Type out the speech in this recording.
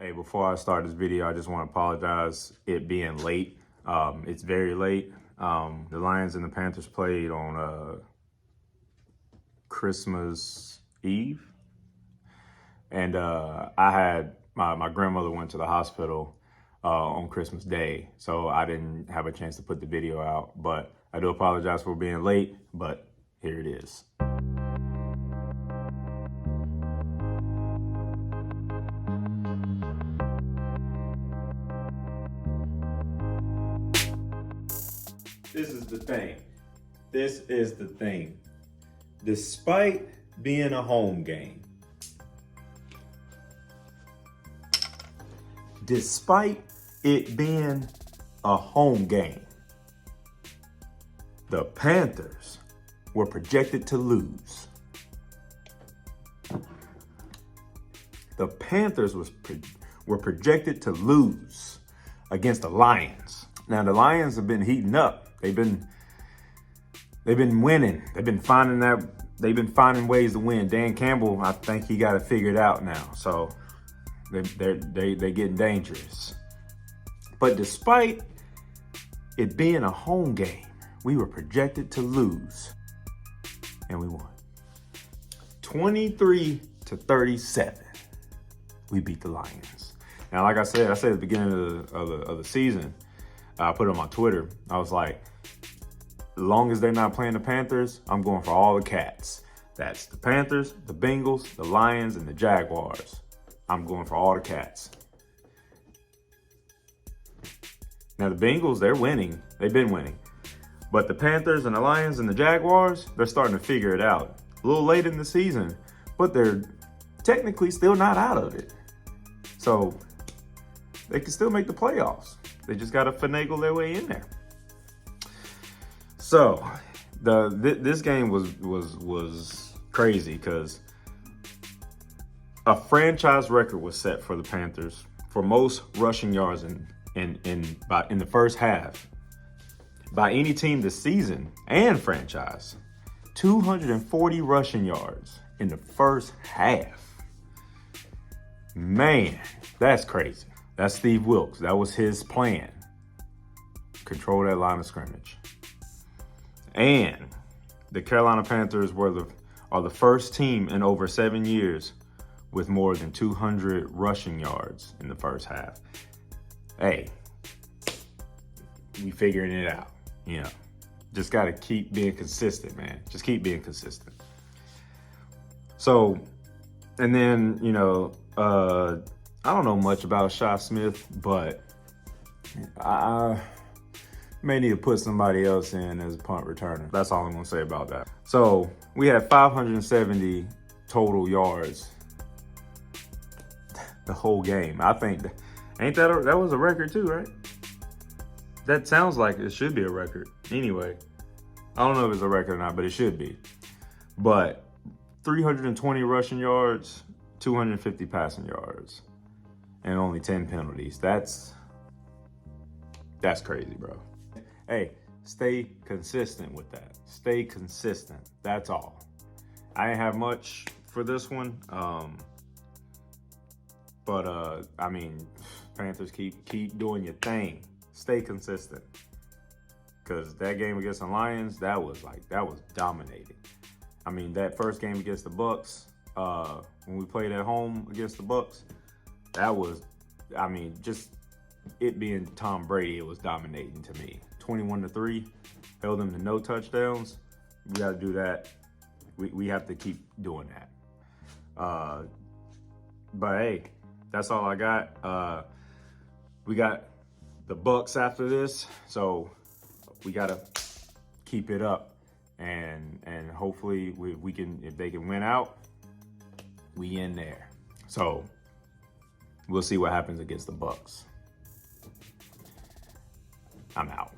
Hey, before I start this video, I just want to apologize it being late. It's very late. The Lions and the Panthers played on Christmas Eve. And I had, my grandmother went to the hospital on Christmas Day, so I didn't have a chance to put the video out. But I do apologize for being late, but here it is. This is the thing. This is the thing. Despite being a home game, despite it being a home game, the Panthers were projected to lose. The Panthers were projected to lose against the Lions. Now the Lions have been heating up. They've been winning. They've been finding ways to win. Dan Campbell, I think he got it figured out now. So they're getting dangerous. But despite it being a home game, we were projected to lose, and we won. 23-37. We beat the Lions. Now, like I said at the beginning of the season, I put it on my Twitter. I was like, as long as they're not playing the Panthers, I'm going for all the cats. That's the Panthers, the Bengals, the Lions, and the Jaguars. I'm going for all the cats. Now the Bengals, they're winning. They've been winning. But the Panthers and the Lions and the Jaguars, they're starting to figure it out. A little late in the season, but they're technically still not out of it. So they can still make the playoffs. They just got to finagle their way in there. So this game was crazy because a franchise record was set for the Panthers for most rushing yards in the first half by any team this season and franchise. 240 rushing yards in the first half. Man, that's crazy. That's Steve Wilks. That was his plan. Control that line of scrimmage. And the Carolina Panthers are the first team in over 7 years with more than 200 rushing yards in the first half. Hey, we figuring it out. You know, just got to keep being consistent, man. Just keep being consistent. So, and then, you know, I don't know much about Shi Smith, but I may need to put somebody else in as a punt returner. That's all I'm going to say about that. So we had 570 total yards the whole game. I think, that was a record too, right? That sounds like it should be a record. Anyway, I don't know if it's a record or not, but it should be. But 320 rushing yards, 250 passing yards, and only 10 penalties. That's crazy, bro. Hey, stay consistent with that. Stay consistent. That's all. I didn't have much for this one. But I mean, Panthers keep doing your thing. Stay consistent. Because that game against the Lions, that was dominating. I mean, that first game against the Bucks, when we played at home against the Bucks, that was, I mean, just it being Tom Brady, it was dominating to me. 21-3, held them to no touchdowns. We got to do that. We have to keep doing that. But hey, that's all I got. We got the Bucks after this, so we got to keep it up, and hopefully we can, if they can win out, we in there. So we'll see what happens against the Bucks. I'm out.